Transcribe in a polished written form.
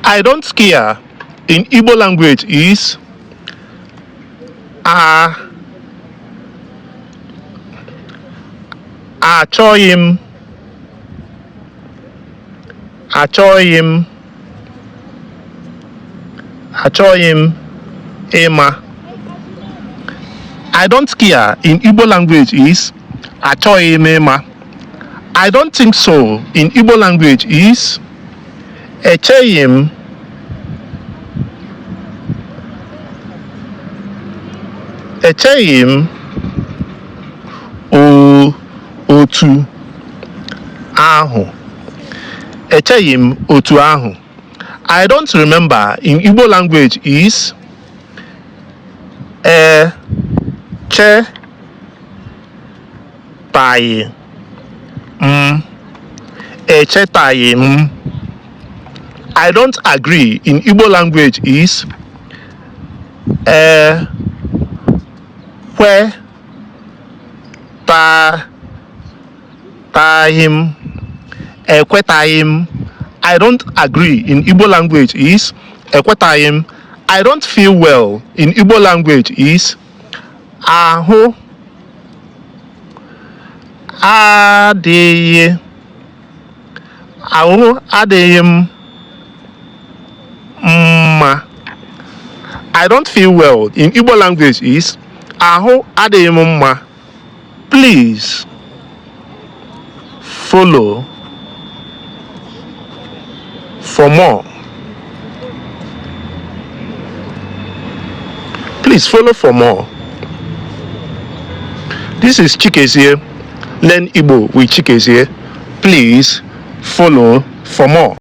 I don't care in Igbo language is achọghị m ịma. I don't care in Igbo language is achọghị m ịma. I don't think so in Igbo language is echeghị m otu ahụ. Echeghị m otu ahụ. I don't remember in Igbo language is echetaghị m. I don't agree in Igbo language is ekwetaghị m. I don't agree in Igbo language is ekwetaghị m. I don't feel well in Igbo language is ahụ adịghị m mma. I don't feel well in Igbo language is ahụ adịghị m mma. Please follow for more. Please follow for more. This is Chikezie. Learn Igbo with Chikezie. Please follow for more.